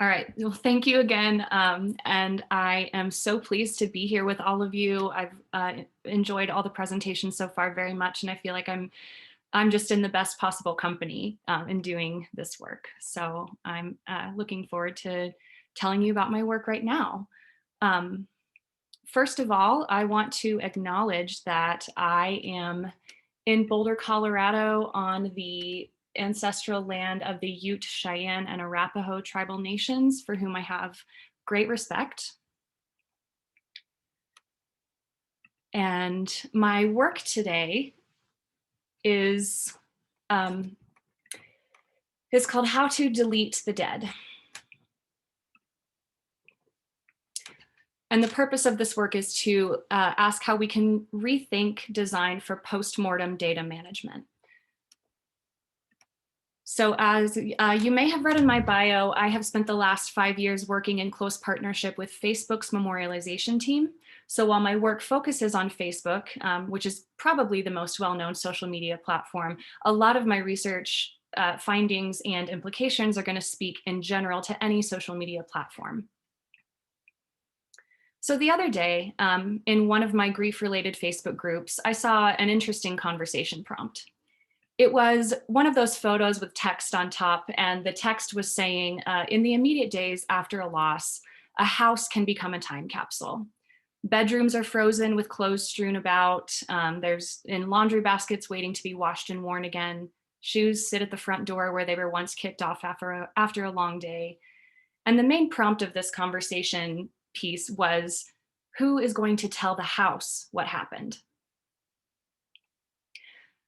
All right. Well, thank you again. And I am so pleased to be here with all of you. I've enjoyed all the presentations so far very much, and I feel like I'm just in the best possible company in doing this work. So I'm looking forward to telling you about my work right now. Um, First of all, I want to acknowledge that I am in Boulder, Colorado, on the ancestral land of the Ute, Cheyenne, and Arapaho tribal nations, for whom I have great respect. And my work today is, is called How to Delete the Dead. And the purpose of this work is to ask how we can rethink design for post-mortem data management. So as you may have read in my bio, I have spent the last 5 years working in close partnership with Facebook's memorialization team. So while my work focuses on Facebook, which is probably the most well-known social media platform, a lot of my research findings and implications are going to speak in general to any social media platform. So the other day, in one of my grief-related Facebook groups, I saw an interesting conversation prompt. It was one of those photos with text on top, and the text was saying, in the immediate days after a loss, a house can become a time capsule. Bedrooms are frozen with clothes strewn about. There's in laundry baskets waiting to be washed and worn again. Shoes sit at the front door where they were once kicked off after a long day. And the main prompt of this conversation piece was, who is going to tell the house what happened?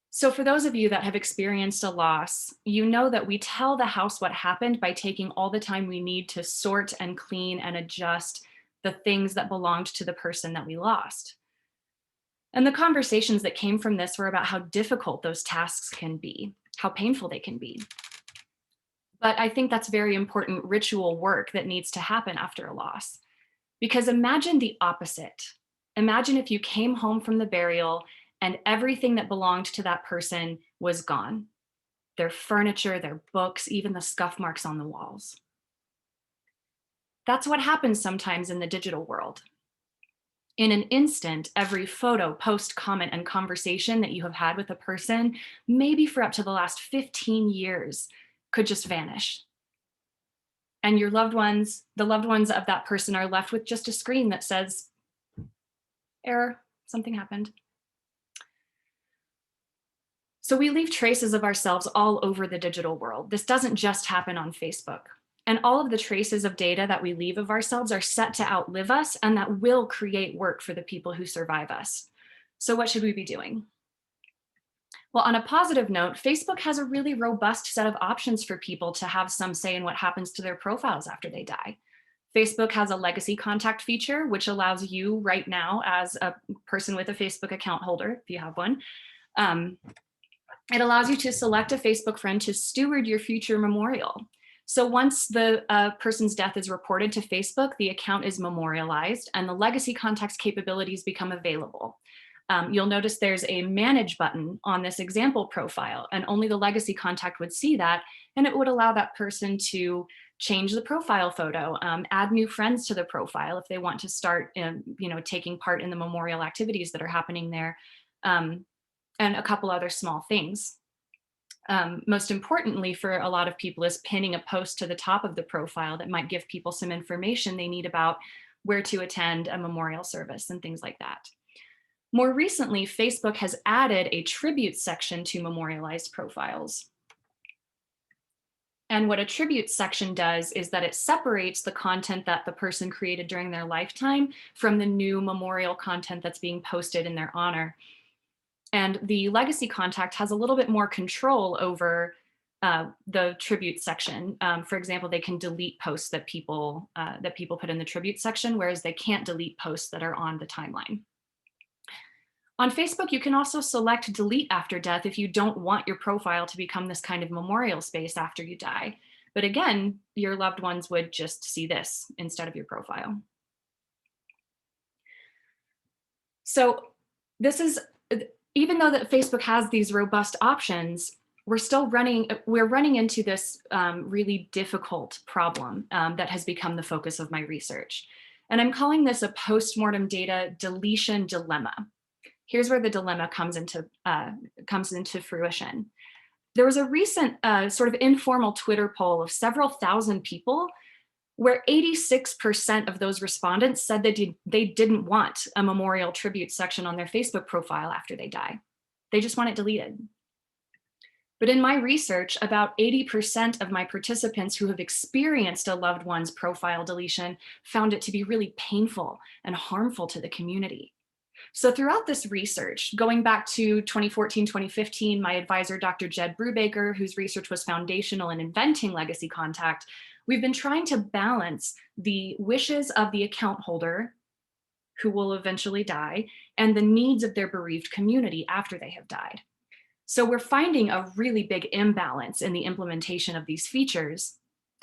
So for those of you that have experienced a loss, you know that we tell the house what happened by taking all the time we need to sort and clean and adjust the things that belonged to the person that we lost. And the conversations that came from this were about how difficult those tasks can be, how painful they can be. But I think that's very important ritual work that needs to happen after a loss. Because imagine the opposite. Imagine if you came home from the burial and everything that belonged to that person was gone. Their furniture, their books, even the scuff marks on the walls. That's what happens sometimes in the digital world. In an instant, every photo, post, comment, and conversation that you have had with a person, maybe for up to the last 15 years, could just vanish. And your loved ones, the loved ones of that person, are left with just a screen that says, error, something happened. So we leave traces of ourselves all over the digital world. This doesn't just happen on Facebook. And all of the traces of data that we leave of ourselves are set to outlive us, and that will create work for the people who survive us. So what should we be doing? Well, on a positive note, Facebook has a really robust set of options for people to have some say in what happens to their profiles after they die. Facebook has a legacy contact feature, which allows you right now, as a person with a Facebook account holder, if you have one, it allows you to select a Facebook friend to steward your future memorial. So once the person's death is reported to Facebook, the account is memorialized and the legacy contacts capabilities become available. You'll notice there's a manage button on this example profile, and only the legacy contact would see that, and it would allow that person to change the profile photo, add new friends to the profile if they want to start taking part in the memorial activities that are happening there, and a couple other small things. Most importantly for a lot of people is pinning a post to the top of the profile that might give people some information they need about where to attend a memorial service and things like that. More recently, Facebook has added a tribute section to memorialized profiles. And what a tribute section does is that it separates the content that the person created during their lifetime from the new memorial content that's being posted in their honor. And the legacy contact has a little bit more control over the tribute section. For example, they can delete posts that people put in the tribute section, whereas they can't delete posts that are on the timeline. On Facebook, you can also select delete after death if you don't want your profile to become this kind of memorial space after you die. But again, your loved ones would just see this instead of your profile. So this is, even though that Facebook has these robust options, we're running into this really difficult problem that has become the focus of my research. And I'm calling this a post-mortem data deletion dilemma. Here's where the dilemma comes into fruition. There was a recent sort of informal Twitter poll of several thousand people where 86% of those respondents said that they didn't want a memorial tribute section on their Facebook profile after they die. They just want it deleted. But in my research, about 80% of my participants who have experienced a loved one's profile deletion found it to be really painful and harmful to the community. So throughout this research, going back to 2014, 2015, my advisor, Dr. Jed Brubaker, whose research was foundational in inventing legacy contact, we've been trying to balance the wishes of the account holder, who will eventually die, and the needs of their bereaved community after they have died. So we're finding a really big imbalance in the implementation of these features.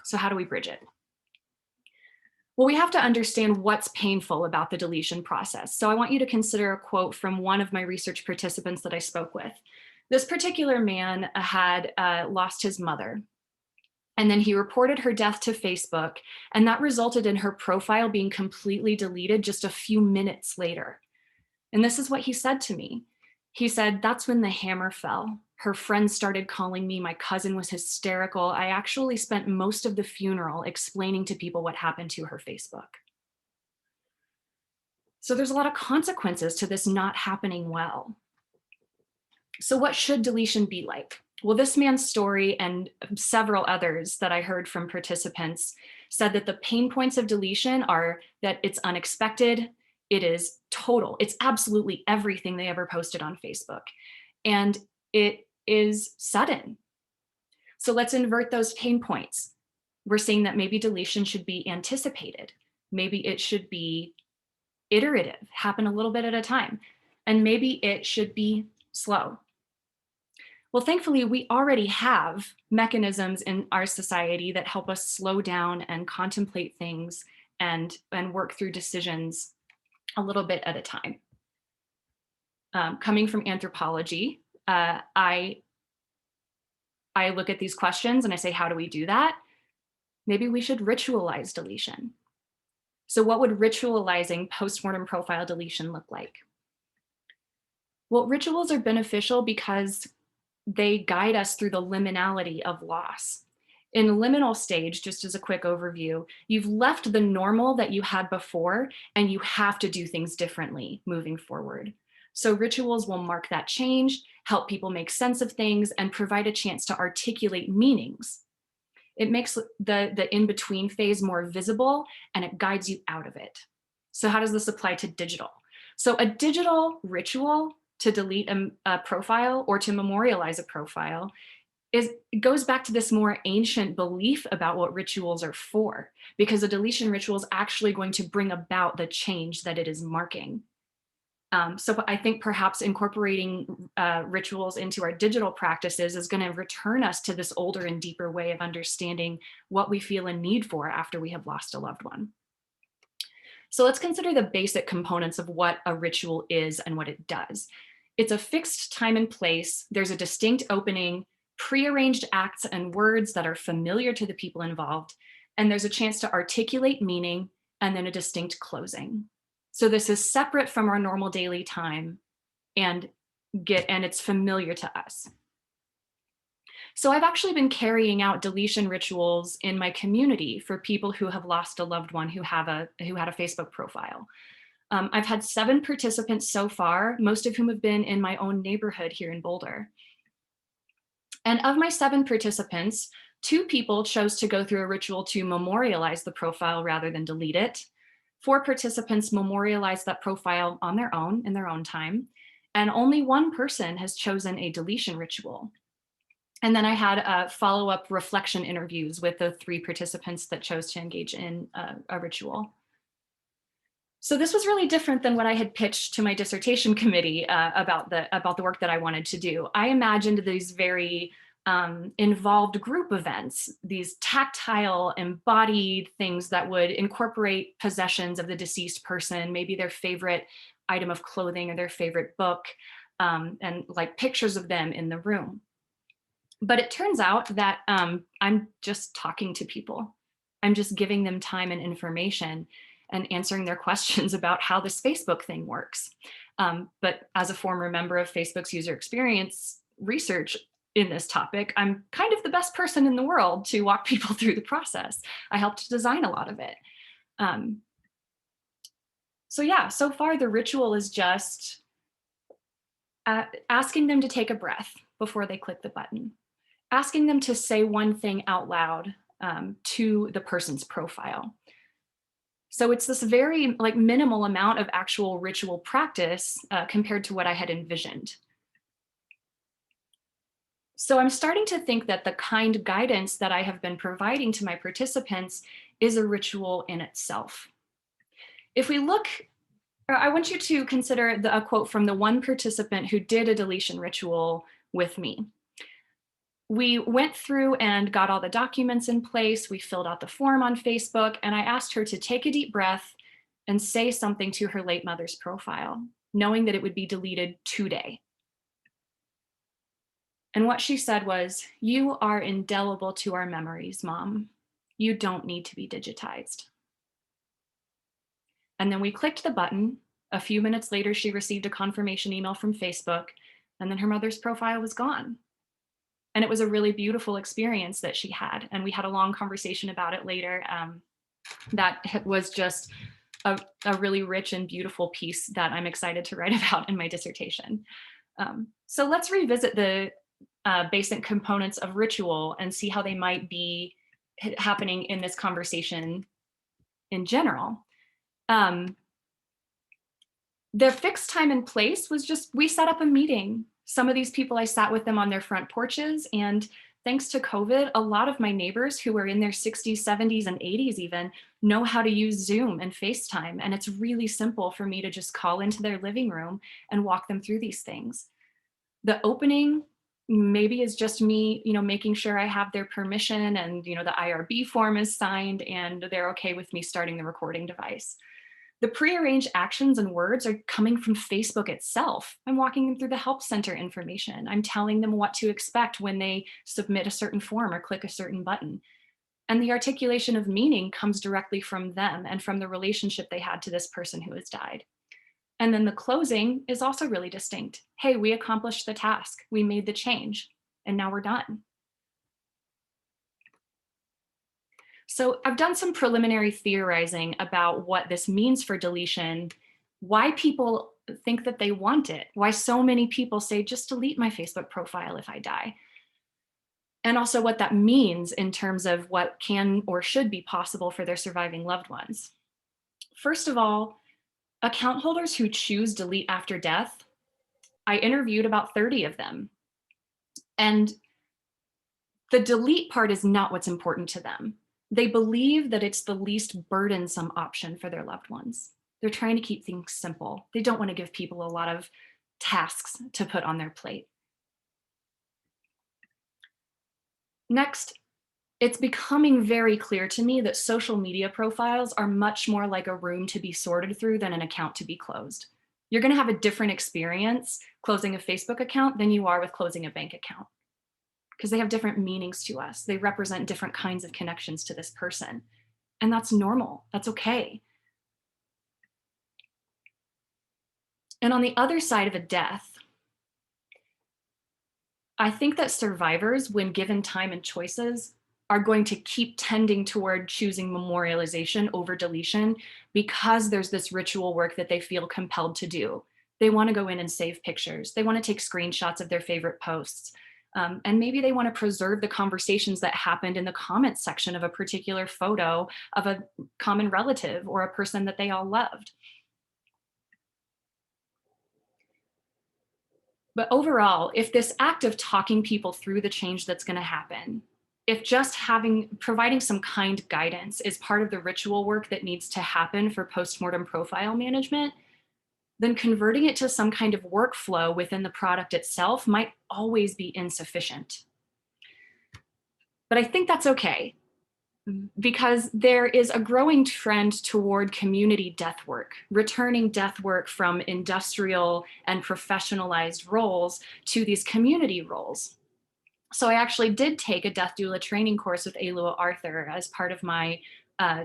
So how do we bridge it? Well, we have to understand what's painful about the deletion process. So I want you to consider a quote from one of my research participants that I spoke with. This particular man had lost his mother, and then he reported her death to Facebook, and that resulted in her profile being completely deleted just a few minutes later. And this is what he said to me. He said, "That's when the hammer fell. Her friends started calling me. My cousin was hysterical. I actually spent most of the funeral explaining to people what happened to her Facebook." So there's a lot of consequences to this not happening well. So what should deletion be like? Well, this man's story and several others that I heard from participants said that the pain points of deletion are that it's unexpected, it is total, it's absolutely everything they ever posted on Facebook, and it is sudden. So let's invert those pain points. We're saying that maybe deletion should be anticipated. Maybe it should be iterative, happen a little bit at a time, and maybe it should be slow. Well, thankfully, we already have mechanisms in our society that help us slow down and contemplate things and work through decisions a little bit at a time. Coming from anthropology, I look at these questions and I say, how do we do that? Maybe we should ritualize deletion. So what would ritualizing postmortem profile deletion look like? Well, rituals are beneficial because they guide us through the liminality of loss. In the liminal stage, just as a quick overview, you've left the normal that you had before and you have to do things differently moving forward. So rituals will mark that change, help people make sense of things, and provide a chance to articulate meanings. It makes the in-between phase more visible and it guides you out of it. So how does this apply to digital? So a digital ritual to delete a profile or to memorialize a profile goes back to this more ancient belief about what rituals are for, because a deletion ritual is actually going to bring about the change that it is marking. So I think perhaps incorporating rituals into our digital practices is going to return us to this older and deeper way of understanding what we feel a need for after we have lost a loved one. So let's consider the basic components of what a ritual is and what it does. It's a fixed time and place. There's a distinct opening, prearranged acts and words that are familiar to the people involved, and there's a chance to articulate meaning and then a distinct closing. So this is separate from our normal daily time and it's familiar to us. So I've actually been carrying out deletion rituals in my community for people who have lost a loved one who had a Facebook profile. I've had 7 participants so far, most of whom have been in my own neighborhood here in Boulder. And of my 7 participants, 2 people chose to go through a ritual to memorialize the profile rather than delete it. 4 participants memorialized that profile on their own in their own time. And only 1 person has chosen a deletion ritual. And then I had follow-up reflection interviews with the 3 participants that chose to engage in a ritual. So this was really different than what I had pitched to my dissertation committee about the work that I wanted to do. I imagined these very involved group events, these tactile, embodied things that would incorporate possessions of the deceased person, maybe their favorite item of clothing or their favorite book, and like pictures of them in the room. But it turns out that I'm just talking to people. I'm just giving them time and information and answering their questions about how this Facebook thing works. But as a former member of Facebook's user experience research in this topic, I'm kind of the best person in the world to walk people through the process. I helped design a lot of it. Um, so yeah, so far the ritual is just asking them to take a breath before they click the button, asking them to say one thing out loud to the person's profile. So it's this very like minimal amount of actual ritual practice compared to what I had envisioned. So I'm starting to think that the kind guidance that I have been providing to my participants is a ritual in itself. If we look, I want you to consider a quote from the one participant who did a deletion ritual with me. We went through and got all the documents in place. We filled out the form on Facebook, and I asked her to take a deep breath and say something to her late mother's profile, knowing that it would be deleted today. And what she said was, "You are indelible to our memories, Mom. You don't need to be digitized." And then we clicked the button. A few minutes later, she received a confirmation email from Facebook, and then her mother's profile was gone. And it was a really beautiful experience that she had. And we had a long conversation about it later. That was just a really rich and beautiful piece that I'm excited to write about in my dissertation. So let's revisit the basic components of ritual and see how they might be happening in this conversation in general. The fixed time and place was just, we set up a meeting. Some of these people, I sat with them on their front porches, and thanks to COVID, a lot of my neighbors who are in their 60s, 70s, and 80s even know how to use Zoom and FaceTime. And it's really simple for me to just call into their living room and walk them through these things. The opening maybe is just me, making sure I have their permission and, the IRB form is signed and they're okay with me starting the recording device. The prearranged actions and words are coming from Facebook itself. I'm walking them through the help center information. I'm telling them what to expect when they submit a certain form or click a certain button. And the articulation of meaning comes directly from them and from the relationship they had to this person who has died. And then the closing is also really distinct. Hey, we accomplished the task. We made the change, and now we're done. So I've done some preliminary theorizing about what this means for deletion, why people think that they want it, why so many people say, just delete my Facebook profile if I die. And also what that means in terms of what can or should be possible for their surviving loved ones. First of all, account holders who choose delete after death, I interviewed about 30 of them. And the delete part is not what's important to them. They believe that it's the least burdensome option for their loved ones. They're trying to keep things simple. They don't want to give people a lot of tasks to put on their plate. Next, it's becoming very clear to me that social media profiles are much more like a room to be sorted through than an account to be closed. You're going to have a different experience closing a Facebook account than you are with closing a bank account, because they have different meanings to us. They represent different kinds of connections to this person. And that's normal. That's okay. And on the other side of a death, I think that survivors, when given time and choices, are going to keep tending toward choosing memorialization over deletion because there's this ritual work that they feel compelled to do. They want to go in and save pictures. They want to take screenshots of their favorite posts. And maybe they want to preserve the conversations that happened in the comments section of a particular photo of a common relative or a person that they all loved. But overall, if this act of talking people through the change that's going to happen, if just providing some kind guidance is part of the ritual work that needs to happen for postmortem profile management, then converting it to some kind of workflow within the product itself might always be insufficient. But I think that's okay, because there is a growing trend toward community death work, returning death work from industrial and professionalized roles to these community roles. So I actually did take a death doula training course with Alua Arthur as part of my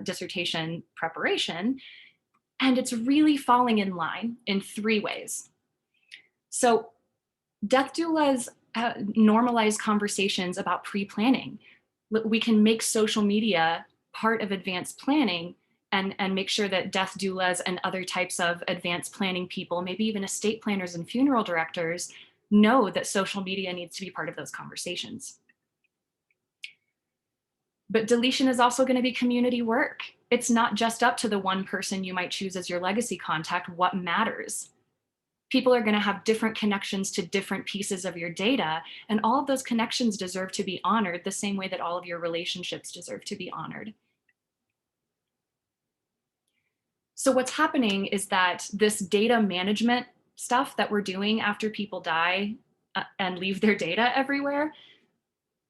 dissertation preparation. And it's really falling in line in 3 ways. So death doulas normalize conversations about pre-planning. We can make social media part of advanced planning and make sure that death doulas and other types of advanced planning people, maybe even estate planners and funeral directors, know that social media needs to be part of those conversations. But deletion is also going to be community work. It's not just up to the one person you might choose as your legacy contact. What matters? People are going to have different connections to different pieces of your data, and all of those connections deserve to be honored the same way that all of your relationships deserve to be honored. So what's happening is that this data management stuff that we're doing after people die and leave their data everywhere,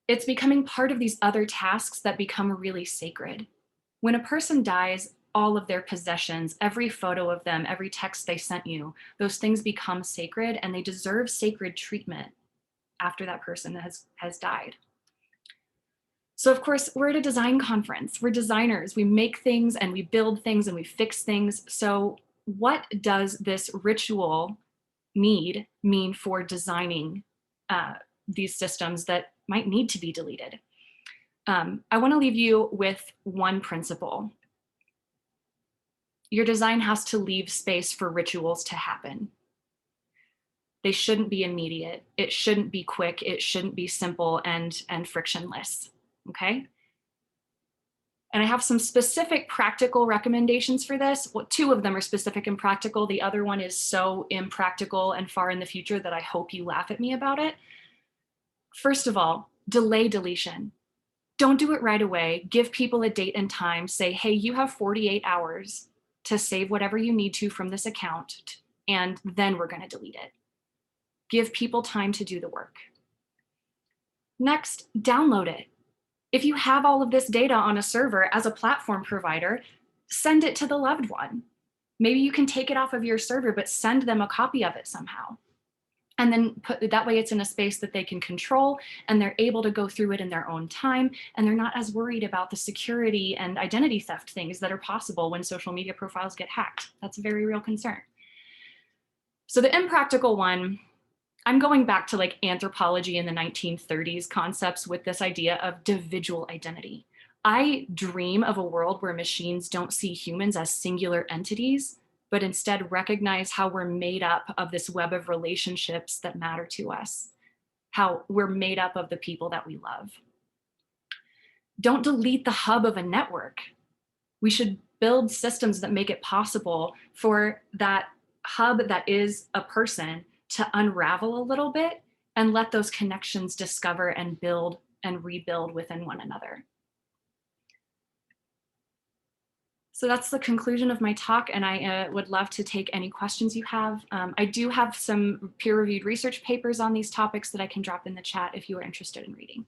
it's becoming part of these other tasks that become really sacred. When a person dies, all of their possessions, every photo of them, every text they sent you, those things become sacred, and they deserve sacred treatment after that person has died. So of course, we're at a design conference. We're designers. We make things and we build things and we fix things. So what does this ritual mean for designing these systems that might need to be deleted? I want to leave you with one principle. Your design has to leave space for rituals to happen. They shouldn't be immediate. It shouldn't be quick. It shouldn't be simple and frictionless. Okay? And I have some specific practical recommendations for this. Well, 2 of them are specific and practical. The other one is so impractical and far in the future that I hope you laugh at me about it. First of all, delay deletion. Don't do it right away. Give people a date and time. Say, hey, you have 48 hours to save whatever you need to from this account, and then we're going to delete it. Give people time to do the work. Next, download it. If you have all of this data on a server as a platform provider, send it to the loved one. Maybe you can take it off of your server, but send them a copy of it somehow. And then that way it's in a space that they can control, and they're able to go through it in their own time, and they're not as worried about the security and identity theft things that are possible when social media profiles get hacked. That's a very real concern. So the impractical one, I'm going back to like anthropology in the 1930s concepts with this idea of individual identity. I dream of a world where machines don't see humans as singular entities, but instead recognize how we're made up of this web of relationships that matter to us, how we're made up of the people that we love. Don't delete the hub of a network. We should build systems that make it possible for that hub that is a person to unravel a little bit and let those connections discover and build and rebuild within one another. So that's the conclusion of my talk, and I would love to take any questions you have. I do have some peer-reviewed research papers on these topics that I can drop in the chat if you are interested in reading.